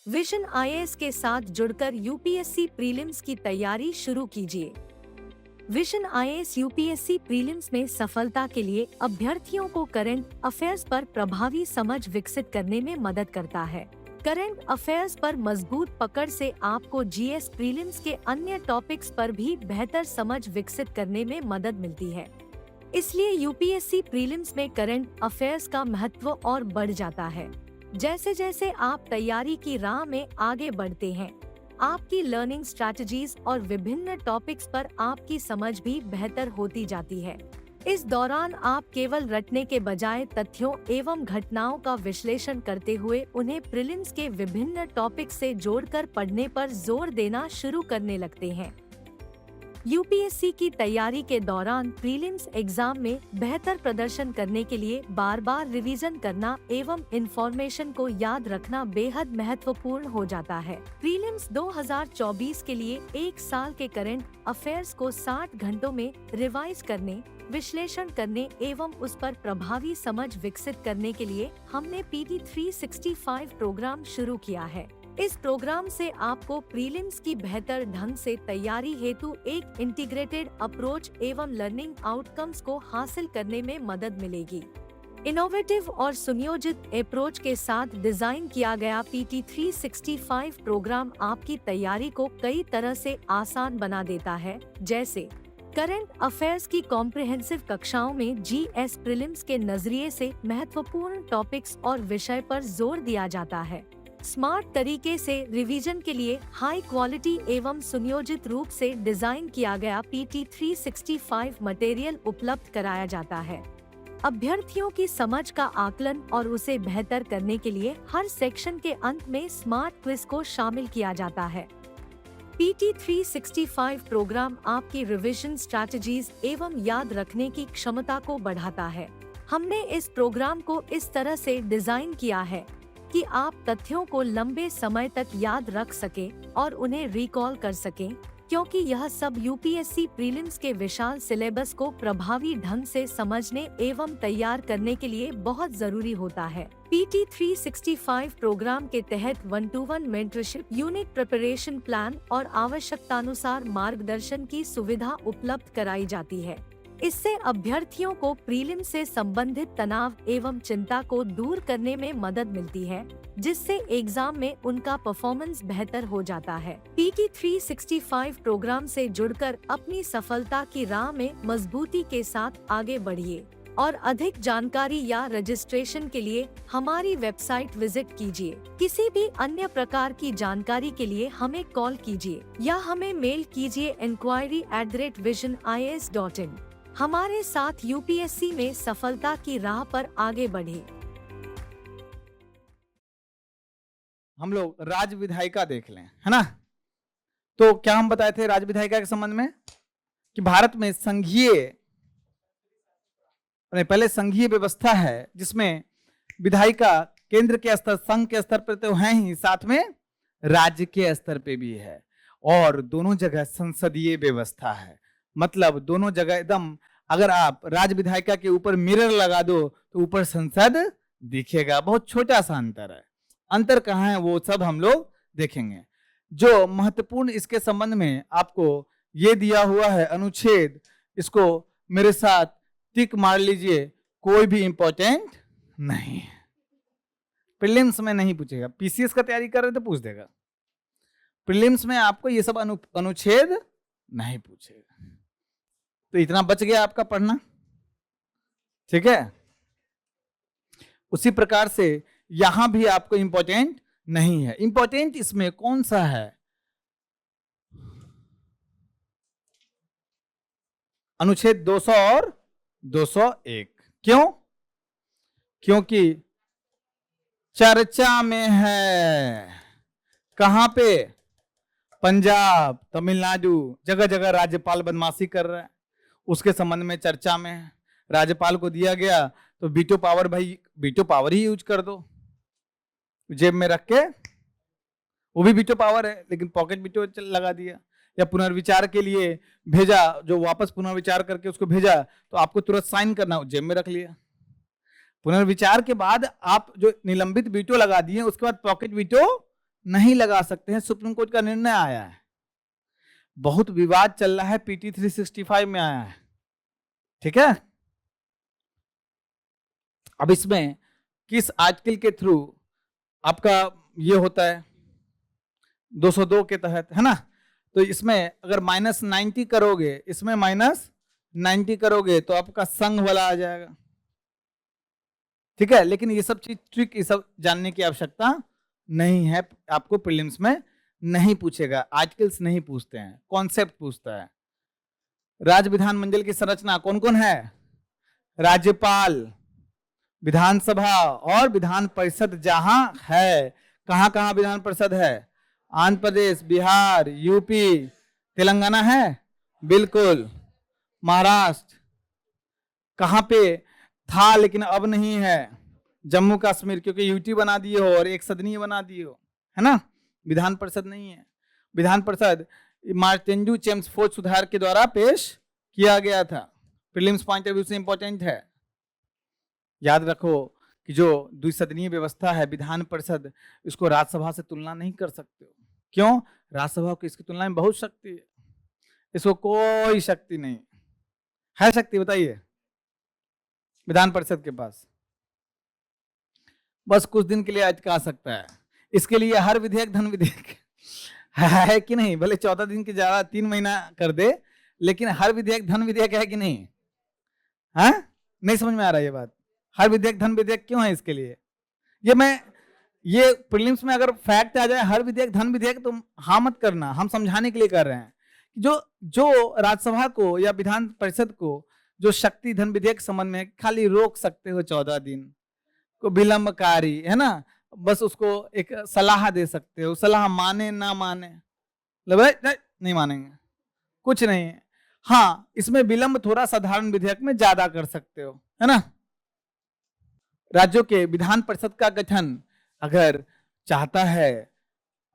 Vision IAS के साथ जुड़कर यूपीएससी प्रीलिम्स की तैयारी शुरू कीजिए। विजन आईएएस यूपीएससी प्रीलिम्स में सफलता के लिए अभ्यर्थियों को करंट अफेयर्स पर प्रभावी समझ विकसित करने में मदद करता है। करंट अफेयर्स पर मजबूत पकड़ से आपको जीएस प्रीलिम्स के अन्य टॉपिक्स पर भी बेहतर समझ विकसित करने में मदद मिलती है। इसलिए यूपीएससी प्रीलिम्स में करंट अफेयर्स का महत्व और बढ़ जाता है। जैसे जैसे आप तैयारी की राह में आगे बढ़ते हैं, आपकी लर्निंग स्ट्रैटेजीज और विभिन्न टॉपिक्स पर आपकी समझ भी बेहतर होती जाती है। इस दौरान आप केवल रटने के बजाय तथ्यों एवं घटनाओं का विश्लेषण करते हुए उन्हें प्रीलिम्स के विभिन्न टॉपिक्स से जोड़कर पढ़ने पर जोर देना शुरू करने लगते हैं। यूपीएससी की तैयारी के दौरान प्रीलिम्स एग्जाम में बेहतर प्रदर्शन करने के लिए बार बार रिवीजन करना एवं इंफॉर्मेशन को याद रखना बेहद महत्वपूर्ण हो जाता है। प्रीलिम्स 2024 के लिए एक साल के करंट अफेयर्स को 60 घंटों में रिवाइज करने, विश्लेषण करने एवं उस पर प्रभावी समझ विकसित करने के लिए हमने PT 365 प्रोग्राम शुरू किया है। इस प्रोग्राम से आपको प्रीलिम्स की बेहतर ढंग से तैयारी हेतु एक इंटीग्रेटेड अप्रोच एवं लर्निंग आउटकम्स को हासिल करने में मदद मिलेगी। इनोवेटिव और सुनियोजित अप्रोच के साथ डिजाइन किया गया PT 365 प्रोग्राम आपकी तैयारी को कई तरह से आसान बना देता है, जैसे करंट अफेयर्स की कॉम्प्रिहेंसिव कक्षाओं में जीएस प्रीलिम्स के नजरिए से महत्वपूर्ण टॉपिक्स और विषय पर जोर दिया जाता है। स्मार्ट तरीके से रिवीजन के लिए हाई क्वालिटी एवं सुनियोजित रूप से डिजाइन किया गया PT 365 मटेरियल उपलब्ध कराया जाता है। अभ्यर्थियों की समझ का आकलन और उसे बेहतर करने के लिए हर सेक्शन के अंत में स्मार्ट क्विज को शामिल किया जाता है। PT 365 प्रोग्राम आपकी रिवीजन स्ट्रैटेजीज एवं याद रखने की क्षमता को बढ़ाता है। हमने इस प्रोग्राम को इस तरह से डिजाइन किया है कि आप तथ्यों को लंबे समय तक याद रख सकें और उन्हें रिकॉल कर सकें, क्योंकि यह सब यूपीएससी प्रीलिम्स के विशाल सिलेबस को प्रभावी ढंग से समझने एवं तैयार करने के लिए बहुत जरूरी होता है। PT 365 प्रोग्राम के तहत 1-to-1 mentorship, unit preparation plan और आवश्यकतानुसार मार्गदर्शन की सुविधा उपलब्ध कराई जाती है। इससे अभ्यर्थियों को प्रीलिम से संबंधित तनाव एवं चिंता को दूर करने में मदद मिलती है, जिससे एग्जाम में उनका परफॉर्मेंस बेहतर हो जाता है। PT 365 प्रोग्राम से जुड़कर अपनी सफलता की राह में मजबूती के साथ आगे बढ़िए और अधिक जानकारी या रजिस्ट्रेशन के लिए हमारी वेबसाइट विजिट कीजिए। किसी भी अन्य प्रकार की जानकारी के लिए हमें कॉल कीजिए या हमें मेल कीजिए enquiry@visionis.in। हमारे साथ यूपीएससी में सफलता की राह पर आगे बढ़े। हम लोग राज विधायिका देख लें, है ना। तो क्या हम बताए थे राज विधायिका के संबंध में कि भारत में पहले संघीय व्यवस्था है, जिसमें विधायिका केंद्र के स्तर, संघ के स्तर पर तो है ही, साथ में राज्य के स्तर पे भी है, और दोनों जगह संसदीय व्यवस्था है। मतलब दोनों जगह एकदम अगर आप राज्य विधायिका के ऊपर मिरर लगा दो तो ऊपर संसद दिखेगा। बहुत छोटा सा अंतर है। अंतर कहाँ है वो सब हम लोग देखेंगे। जो महत्वपूर्ण इसके संबंध में आपको ये दिया हुआ है अनुच्छेद, इसको मेरे साथ टिक मार लीजिए, कोई भी इंपॉर्टेंट नहीं है, प्रीलिम्स में नहीं पूछेगा। पीसीएस का तैयारी कर रहे तो पूछ देगा, प्रीलिम्स में आपको ये सब अनुच्छेद नहीं पूछेगा। तो इतना बच गया आपका पढ़ना, ठीक है। उसी प्रकार से यहां भी आपको इंपॉर्टेंट नहीं है। इंपॉर्टेंट इसमें कौन सा है? अनुच्छेद 200 और 201। क्यों? क्योंकि चर्चा में है। कहां पे? पंजाब, तमिलनाडु, जगह जगह राज्यपाल बदमाशी कर रहा है, उसके संबंध में चर्चा में है। राज्यपाल को दिया गया तो वीटो पावर, भाई वीटो पावर ही यूज कर दो, जेब में रख के, वो भी वीटो पावर है लेकिन पॉकेट वीटो लगा दिया। या पुनर्विचार के लिए भेजा, जो वापस पुनर्विचार करके उसको भेजा तो आपको तुरंत साइन करना, जेब में रख लिया। पुनर्विचार के बाद आप जो निलंबित वीटो लगा दिए उसके बाद पॉकेट वीटो नहीं लगा सकते हैं, सुप्रीम कोर्ट का निर्णय आया है। बहुत विवाद चल रहा है, पीटी 365 में आया है, ठीक है। अब इसमें किस आर्टिकल के थ्रू आपका ये होता है? 202 के तहत, है ना। तो इसमें अगर -90 करोगे, इसमें -90 करोगे तो आपका संघ वाला आ जाएगा, ठीक है। लेकिन ये सब चीज ट्रिक, ये सब जानने की आवश्यकता नहीं है, आपको प्रीलिम्स में नहीं पूछेगा। आर्टिकल्स नहीं पूछते हैं, कॉन्सेप्ट पूछता है। राज्य विधानमंडल की संरचना कौन कौन है? राज्यपाल, विधानसभा और विधान परिषद जहां है। कहां कहां विधान परिषद है? आंध्र प्रदेश, बिहार, यूपी, तेलंगाना है, बिल्कुल। महाराष्ट्र कहां पे था लेकिन अब नहीं है? जम्मू कश्मीर, क्योंकि यूटी बना दिए हो और एक सदनीय बना दिए हो, है ना। विधान परिषद नहीं है। विधान परिषद मार्टेंडू चेम्सफोर्ड सुधार के द्वारा पेश किया गया था। प्रीलिम्स पॉइंट ऑफ व्यू से इंपॉर्टेंट है। याद रखो कि जो द्विसदनीय व्यवस्था है विधान परिषद, इसको राज्यसभा से तुलना नहीं कर सकते हो। क्यों? राज्यसभा को इसकी तुलना में बहुत शक्ति है, इसको कोई शक्ति नहीं है। शक्ति बताइए विधान परिषद के पास? बस कुछ दिन के लिए अटका सकता है। इसके लिए हर विधेयक धन विधेयक है कि नहीं? भले 14 दिन की ज्यादा 3 महीना कर दे, लेकिन हर विधेयक धन विधेयक है कि नहीं? हाँ, नहीं समझ में आ रहा है ये बात? हर विधेयक धन विधेयक क्यों है इसके लिए? ये प्रीलिम्स में अगर फैक्ट आ जाए हर विधेयक धन विधेयक, तो हाँ मत करना, हम समझाने के लिए कर रहे हैं। जो राज्यसभा को या विधान परिषद को जो शक्ति धन विधेयक संबंध में खाली रोक सकते हो 14 दिन को, विलंबकारी, है ना, बस उसको एक सलाह दे सकते हो। सलाह माने ना माने, नहीं मानेंगे, कुछ नहीं है। हाँ, इसमें विलंब थोड़ा साधारण विधेयक में ज्यादा कर सकते हो, है ना। राज्यों के विधान परिषद का गठन अगर चाहता है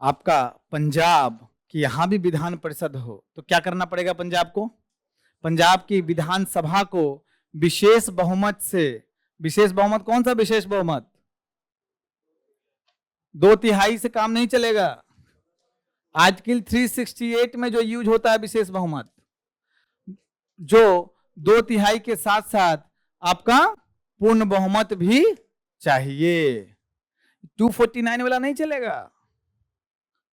आपका पंजाब कि यहां भी विधान परिषद हो, तो क्या करना पड़ेगा पंजाब को? पंजाब की विधानसभा को विशेष बहुमत से, विशेष बहुमत कौन सा विशेष बहुमत? 2/3 से काम नहीं चलेगा। आर्टिकल 368 में जो यूज होता है विशेष बहुमत, जो 2/3 के साथ साथ आपका पूर्ण बहुमत भी चाहिए। 249 वाला नहीं चलेगा,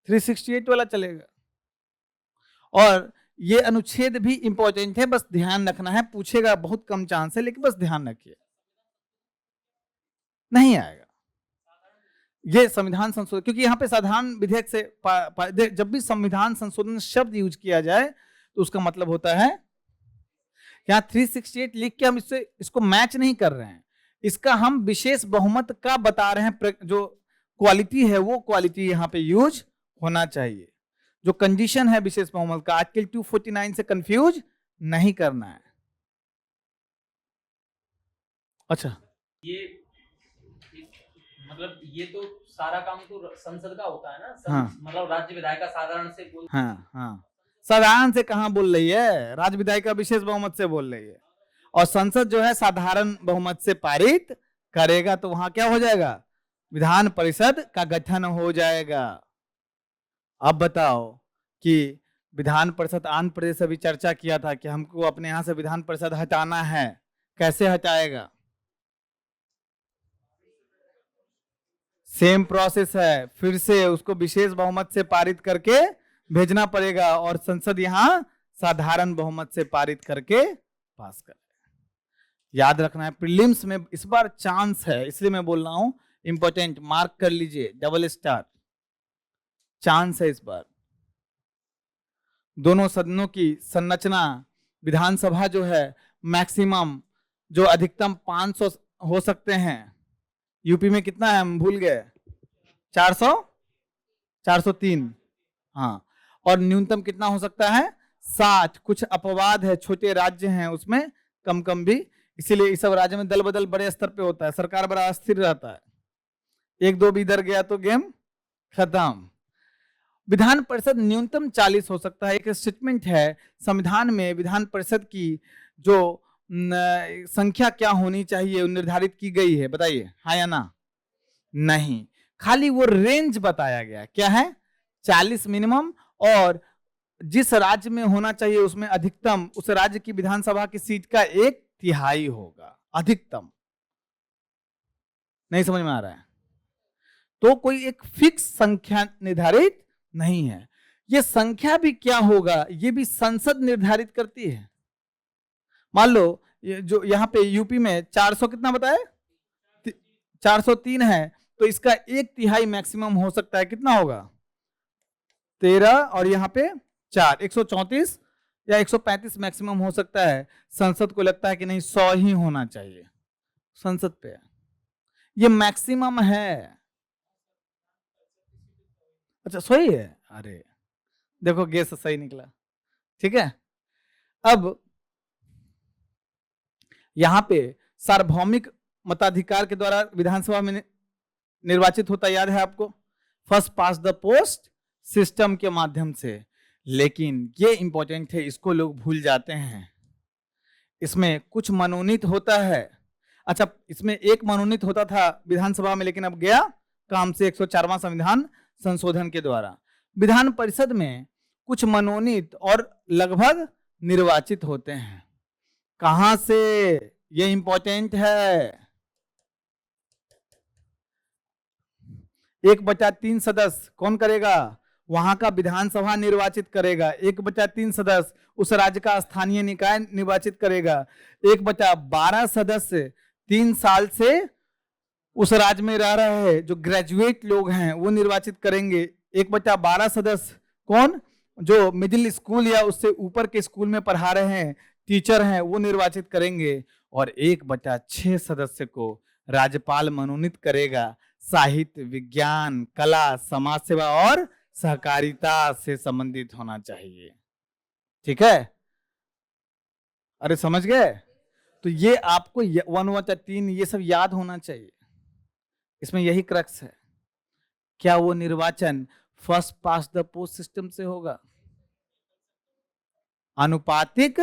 368 वाला चलेगा। और ये अनुच्छेद भी इंपॉर्टेंट है, बस ध्यान रखना है। पूछेगा बहुत कम चांस है, लेकिन बस ध्यान रखिए, नहीं आएगा ये संविधान संशोधन, क्योंकि यहाँ पे साधारण विधेयक से जब भी संविधान संशोधन शब्द यूज किया जाए तो उसका मतलब होता है, यहाँ 368 लिख के हम इसको मैच नहीं कर रहे हैं, इसका हम विशेष बहुमत का बता रहे हैं। जो क्वालिटी है वो क्वालिटी यहाँ पे यूज होना चाहिए। जो कंडीशन है विशेष बहुमत का, आर्टिकल 249 से कंफ्यूज नहीं करना है। अच्छा, ये मतलब ये तो सारा काम तो संसद का होता है ना। हाँ, मतलब राज्य विधायिका साधारण से बोल, हाँ, साधारण से कहां बोल रही है? राज्य विधायिका विशेष बहुमत से बोल रही है। और संसद जो है साधारण बहुमत से पारित करेगा, तो वहां क्या हो जाएगा, विधान परिषद का गठन हो जाएगा। अब बताओ कि विधान परिषद, आंध्र प्रदेश अभी चर्चा किया था कि हमको अपने यहां से विधान परिषद हटाना है, कैसे हटाएगा? सेम प्रोसेस है, फिर से उसको विशेष बहुमत से पारित करके भेजना पड़ेगा और संसद यहां साधारण बहुमत से पारित करके पास कर। याद रखना है, प्रीलिम्स में इस बार चांस है, इसलिए मैं बोल रहा हूं, इंपॉर्टेंट, मार्क कर लीजिए, डबल स्टार, चांस है इस बार। दोनों सदनों की संरचना, विधानसभा जो है मैक्सिमम, जो अधिकतम 500 हो सकते हैं, यूपी में कितना है हम भूल गए, 400, 403, हाँ, और न्यूनतम कितना हो सकता है, 60। कुछ अपवाद है, छोटे राज्य हैं उसमें कम कम भी, इसीलिए इस सब राज्य में दल बदल बड़े स्तर पे होता है, सरकार बड़ा अस्थिर रहता है, एक दो भी इधर गया तो गेम खत्म। विधान परिषद न्यूनतम 40 हो सकता है। एक स्टेटमेंट है संविधान में, विधान परिषद की जो संख्या क्या होनी चाहिए निर्धारित की गई है, बताइए, हाँ या ना? नहीं, खाली वो रेंज बताया गया, क्या है, 40 मिनिमम, और जिस राज्य में होना चाहिए उसमें अधिकतम उस राज्य की विधानसभा की सीट का 1/3 होगा, अधिकतम। नहीं समझ में आ रहा है? तो कोई एक फिक्स संख्या निर्धारित नहीं है। ये संख्या भी क्या होगा, ये भी संसद निर्धारित करती है। मान लो जो यहाँ पे यूपी में 400 कितना बताए, 403 है, तो इसका 1/3 मैक्सिमम हो सकता है, कितना होगा, 13, और यहाँ पे 4, 134 या 135 मैक्सिमम हो सकता है। संसद को लगता है कि नहीं 100 ही होना चाहिए, संसद पे ये मैक्सिमम है। अच्छा सही है, अरे देखो गेस सही निकला, ठीक है। अब यहां पे सार्वभौमिक मताधिकार के द्वारा विधानसभा में निर्वाचित होता, याद है आपको, first pass the post system के माध्यम से। लेकिन ये इंपॉर्टेंट है, इसको लोग भूल जाते हैं। इसमें कुछ मनोनीत होता है। अच्छा, इसमें एक मनोनीत होता था विधानसभा में, लेकिन अब गया काम से 104वां संविधान संशोधन के द्वारा। विधान परिषद में कुछ मनोनीत और लगभग निर्वाचित होते हैं। कहां से, ये इंपॉर्टेंट है। 1/3 सदस्य कौन करेगा, वहां का विधानसभा निर्वाचित करेगा। 1/3 सदस्य उस राज्य का स्थानीय निकाय निर्वाचित करेगा। 1/12 सदस्य 3 साल से उस राज्य में रह रहे हैं, जो ग्रेजुएट लोग हैं वो निर्वाचित करेंगे। 1/12 सदस्य कौन, जो मिडिल स्कूल या उससे ऊपर के स्कूल में पढ़ा रहे हैं, टीचर हैं, वो निर्वाचित करेंगे। और 1/6 सदस्य को राज्यपाल मनोनीत करेगा। साहित्य, विज्ञान, कला, समाज सेवा और सहकारिता से संबंधित होना चाहिए, ठीक है। अरे समझ गए? तो ये आपको 1/3 ये सब याद होना चाहिए। इसमें यही क्रक्स है। क्या वो निर्वाचन first pass the post system से होगा, अनुपातिक,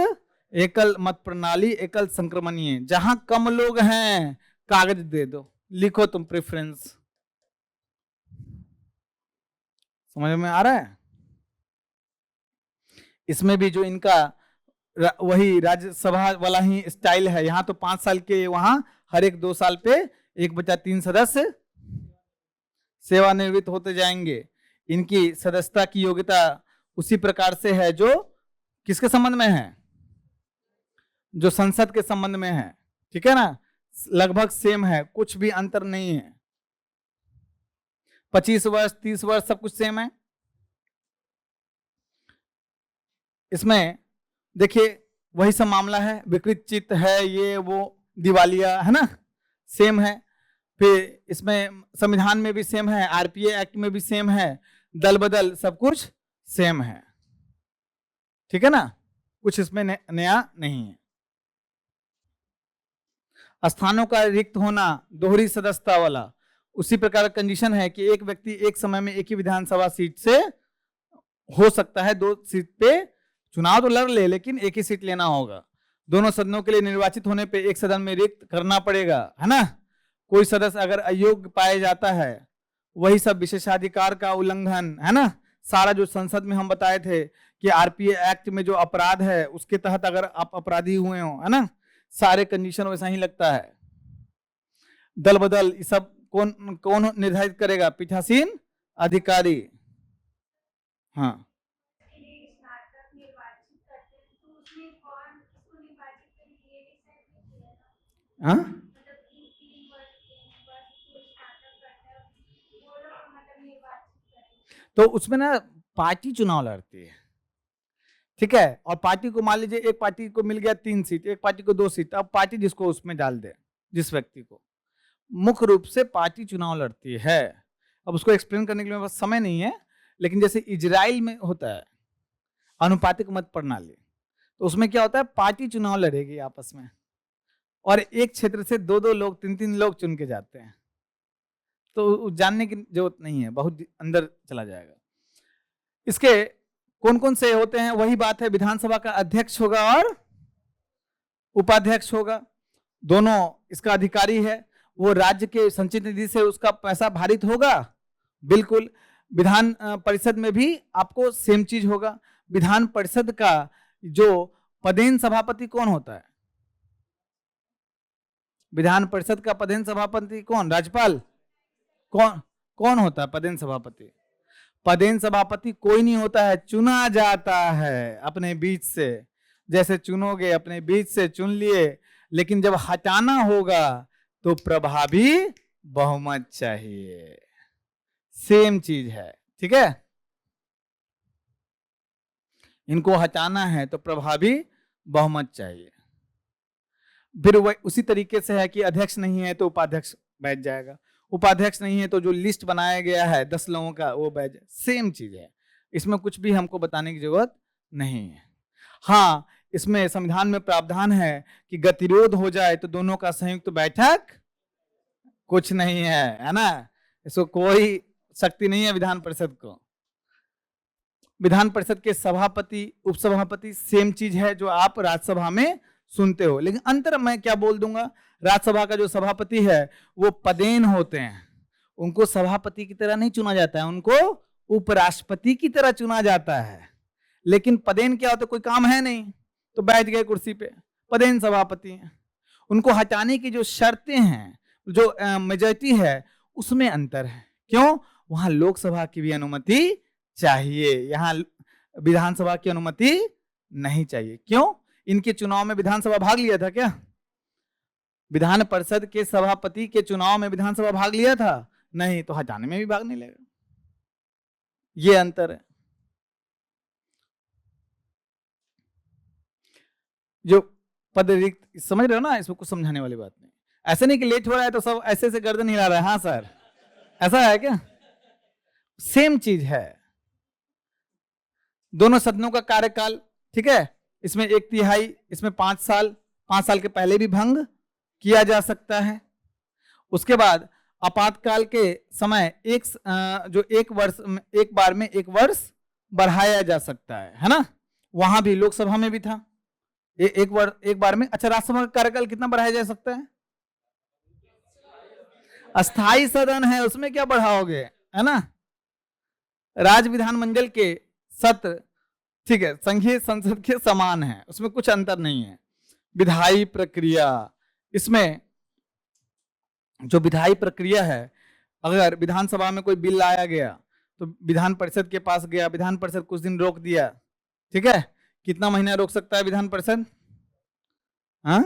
एकल मत प्रणाली, एकल संक्रमणीय, जहां कम लोग हैं कागज दे दो, लिखो तुम प्रेफरेंस। समझ में आ रहा है? इसमें भी जो इनका वही राज्यसभा वाला ही स्टाइल है। यहां तो 5 साल के, वहां हर एक 2 साल पे 1/3 सदस्य सेवानिवृत्त होते जाएंगे। इनकी सदस्यता की योग्यता उसी प्रकार से है जो किसके संबंध में है, जो संसद के संबंध में है, ठीक है ना, लगभग सेम है, कुछ भी अंतर नहीं है। 25 वर्ष, 30 वर्ष सब कुछ सेम है। इसमें देखिए वही सब मामला है, विकृत चित्त है, ये वो दिवालिया है ना, सेम है। फिर इसमें संविधान में भी सेम है, आरपीए एक्ट में भी सेम है, दल बदल सब कुछ सेम है, ठीक है ना, कुछ इसमें नया नहीं है। स्थानों का रिक्त होना, दोहरी सदस्यता वाला, उसी प्रकार कंडीशन है कि एक व्यक्ति एक समय में एक ही विधानसभा सीट से हो सकता है, 2 सीट पे चुनाव तो लड़ ले, लेकिन एक ही सीट लेना होगा। दोनों सदनों के लिए निर्वाचित होने पे एक सदन में रिक्त करना पड़ेगा, है ना। कोई सदस्य अगर अयोग्य पाया जाता है, वही सब विशेषाधिकार का उल्लंघन, है ना। सारा जो संसद में हम बताए थे कि आरपीए एक्ट में जो अपराध है उसके तहत अगर आप अपराधी हुए हो, है ना, सारे कंडीशन वैसा ही लगता है। दल बदल ये सब कौन कौन निर्धारित करेगा? पीठासीन अधिकारी। हाँ, हाँ, तो उसमें ना पार्टी चुनाव लड़ती है, ठीक है। और पार्टी को मान लीजिए एक पार्टी को मिल गया 3 सीट, एक पार्टी को 2 सीट, अब पार्टी जिसको उसमें डाल दे, जिस व्यक्ति को, मुख्य रूप से पार्टी चुनाव लड़ती है। अब उसको एक्सप्लेन करने के लिए मेरे पास समय नहीं है, लेकिन जैसे इजराइल में होता है अनुपातिक मत प्रणाली, तो उसमें क्या होता है, पार्टी चुनाव लड़ेगी आपस में, और एक क्षेत्र से 2-2 लोग 3-3 लोग चुन के जाते हैं। तो जानने की जरूरत नहीं है, बहुत अंदर चला जाएगा। इसके कौन कौन से होते हैं, वही बात है, विधानसभा का अध्यक्ष होगा और उपाध्यक्ष होगा, दोनों इसका अधिकारी है। वो राज्य के संचित निधि से उसका पैसा भारित होगा, बिल्कुल। विधान परिषद में भी आपको सेम चीज होगा। विधान परिषद का जो पदेन सभापति कौन होता है? विधान परिषद का पदेन सभापति कौन? राज्यपाल। कौन होता है पदेन सभापति? पदेन सभापति कोई नहीं होता है, चुना जाता है अपने बीच से। जैसे चुनोगे अपने बीच से चुन लिए, लेकिन जब हटाना होगा तो प्रभावी बहुमत चाहिए। सेम चीज है, ठीक है। इनको हटाना है तो प्रभावी बहुमत चाहिए। फिर वह उसी तरीके से है कि अध्यक्ष नहीं है तो उपाध्यक्ष बैठ जाएगा, उपाध्यक्ष नहीं है तो जो लिस्ट बनाया गया है 10 लोगों का वो बैठ जाए। सेम चीज है, इसमें कुछ भी हमको बताने की जरूरत नहीं है। हाँ, इसमें संविधान में प्रावधान है कि गतिरोध हो जाए तो दोनों का संयुक्त बैठक कुछ नहीं है ना। इसको कोई शक्ति नहीं है विधान परिषद को। विधान परिषद के सभापति उपसभापति सेम चीज है जो आप राज्यसभा में सुनते हो, लेकिन अंतर मैं क्या बोल दूंगा, राज्यसभा का जो सभापति है वो पदेन होते हैं, उनको सभापति की तरह नहीं चुना जाता है, उनको उपराष्ट्रपति की तरह चुना जाता है। लेकिन पदेन क्या होता है, कोई काम है नहीं तो बैठ गए कुर्सी पे, पदेन सभापति हैं। उनको हटाने की जो शर्तें हैं, जो मेजॉरिटी है, उसमें अंतर है। क्यों? वहां लोकसभा की भी अनुमति चाहिए, यहाँ विधानसभा की अनुमति नहीं चाहिए। क्यों? इनके चुनाव में विधानसभा भाग लिया था क्या? विधान परिषद के सभापति के चुनाव में विधानसभा भाग लिया था? नहीं, तो हटाने में भी भाग नहीं लेगा। ये अंतर है। जो पद रिक्त, समझ रहे हो ना, इसमें कुछ समझाने वाली बात नहीं। ऐसे नहीं कि लेट हो रहा है तो सब ऐसे से गर्दन हिला रहा है, हाँ सर ऐसा है क्या? सेम चीज है। दोनों सदनों का कार्यकाल, ठीक है, इसमें 1/3, इसमें 5 साल, 5 साल के पहले भी भंग किया जा सकता है। उसके बाद आपातकाल के समय एक बार में 1 वर्ष बढ़ाया जा सकता है ना। वहां भी लोकसभा में भी था एक बार में। अच्छा, राज्यसभा का कार्यकाल कितना बढ़ाया जा सकता है? अस्थाई सदन है, उसमें क्या बढ़ाओगे, है ना। राज्य विधानमंडल के सत्र, ठीक है, संघीय संसद के समान है, उसमें कुछ अंतर नहीं है। विधायी प्रक्रिया, इसमें जो विधायी प्रक्रिया है, अगर विधानसभा में कोई बिल लाया गया तो विधान परिषद के पास गया, विधान परिषद कुछ दिन रोक दिया, ठीक है। कितना महीना रोक सकता है विधान परिषद? हाँ,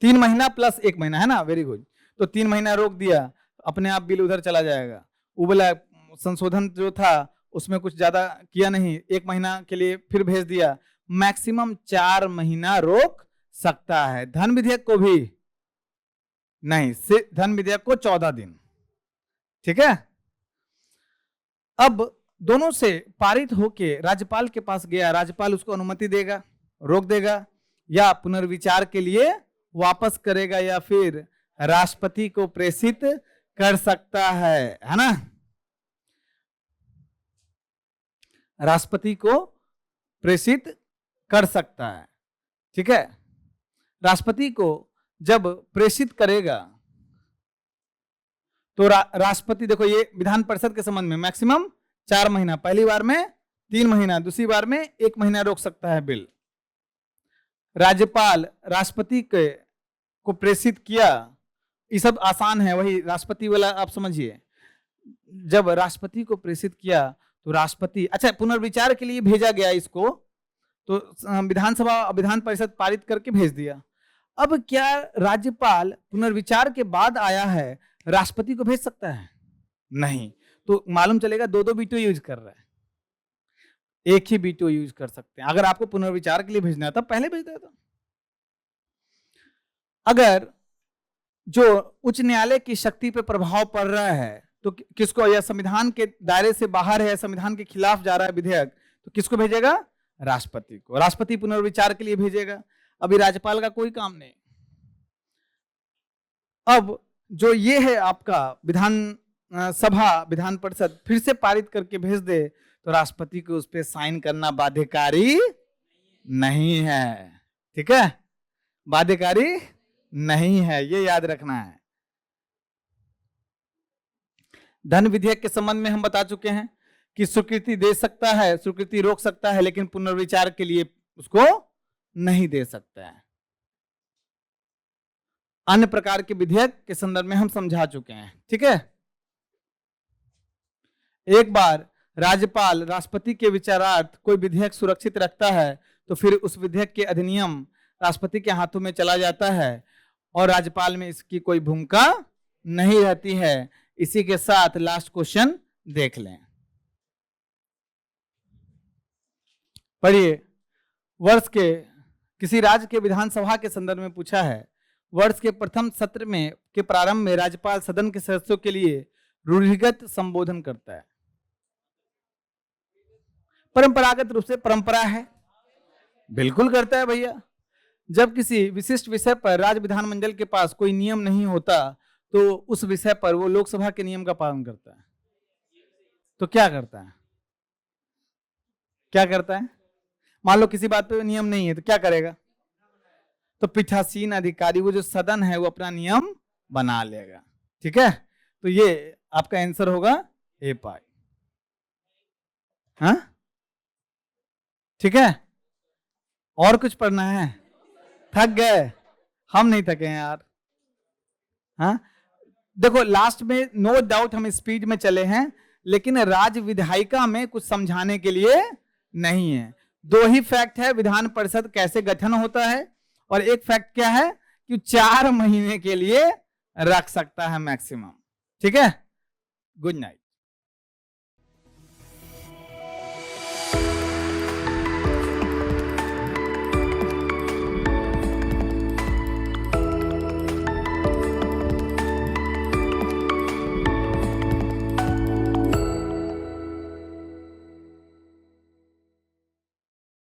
3 महीना प्लस 1 महीना, है ना, वेरी गुड। तो 3 महीना रोक दिया, अपने आप बिल उधर चला जाएगा। वो बोला संशोधन जो था उसमें कुछ ज्यादा किया नहीं, 1 महीना के लिए फिर भेज दिया। मैक्सिमम 4 महीना रोक सकता है। धन विधेयक को भी नहीं, धन विधेयक को 14 दिन, ठीक है। अब दोनों से पारित होके राज्यपाल के पास गया, राज्यपाल उसको अनुमति देगा, रोक देगा, या पुनर्विचार के लिए वापस करेगा, या फिर राष्ट्रपति को प्रेषित कर सकता है ना। राष्ट्रपति को प्रेषित कर सकता है। ठीक है, राष्ट्रपति को जब प्रेषित करेगा तो राष्ट्रपति, देखो ये विधान परिषद के संबंध में मैक्सिमम 4 महीना, पहली बार में 3 महीना, दूसरी बार में 1 महीना रोक सकता है बिल। राज्यपाल राष्ट्रपति को प्रेषित किया, ये सब आसान है, वही राष्ट्रपति वाला आप समझिए। जब राष्ट्रपति को प्रेषित किया तो राष्ट्रपति, अच्छा पुनर्विचार के लिए भेजा गया इसको, तो विधानसभा विधान परिषद पारित करके भेज दिया। अब क्या राज्यपाल पुनर्विचार के बाद आया है राष्ट्रपति को भेज सकता है? नहीं। तो मालूम चलेगा 2 वीटो यूज कर रहा है, एक ही वीटो यूज कर सकते हैं। अगर आपको पुनर्विचार के लिए भेजना है तब पहले भेज देता। अगर जो उच्च न्यायालय की शक्ति पे प्रभाव पड़ रहा है तो किसको, यह संविधान के दायरे से बाहर है, संविधान के खिलाफ जा रहा है विधेयक, तो किसको भेजेगा? राष्ट्रपति को। राष्ट्रपति पुनर्विचार के लिए भेजेगा। अभी राज्यपाल का कोई काम नहीं। अब जो ये है आपका विधान सभा विधान परिषद फिर से पारित करके भेज दे तो राष्ट्रपति को उस पर साइन करना बाध्यकारी नहीं है। ठीक है, बाध्यकारी नहीं है, ये याद रखना है। धन विधेयक के संबंध में हम बता चुके हैं कि स्वीकृति दे सकता है, स्वीकृति रोक सकता है, लेकिन पुनर्विचार के लिए उसको नहीं दे सकता है। अन्य प्रकार के विधेयक के संदर्भ में हम समझा चुके हैं। ठीक है, एक बार राज्यपाल राष्ट्रपति के विचारार्थ कोई विधेयक सुरक्षित रखता है तो फिर उस विधेयक के अधिनियम राष्ट्रपति के हाथों में चला जाता है और राज्यपाल में इसकी कोई भूमिका नहीं रहती है। इसी के साथ लास्ट क्वेश्चन देख लें, पढ़िए। वर्ष के किसी राज्य के विधानसभा के संदर्भ में पूछा है। वर्ष के प्रथम सत्र में के प्रारंभ में राज्यपाल सदन के सदस्यों के लिए रूढ़िगत संबोधन करता है। परंपरागत रूप से परंपरा है, बिल्कुल करता है भैया। जब किसी विशिष्ट विषय पर राज्य विधानमंडल के पास कोई नियम नहीं होता तो उस विषय पर वो लोकसभा के नियम का पालन करता है। तो क्या करता है? क्या करता है? मान लो किसी बात पे नियम नहीं है तो क्या करेगा? तो पीठासीन अधिकारी, वो जो सदन है, वो अपना नियम बना लेगा। ठीक है, तो ये आपका आंसर होगा ए पाई। हाँ, ठीक है। और कुछ पढ़ना है? थक गए? हम नहीं थके हैं यार। हाँ, देखो लास्ट में नो डाउट हम स्पीड में चले हैं, लेकिन राज्य विधायिका में कुछ समझाने के लिए नहीं है। 2 ही फैक्ट है विधान परिषद कैसे गठन होता है, और एक फैक्ट क्या है कि 4 महीने के लिए रख सकता है मैक्सिमम। ठीक है, गुड नाइट।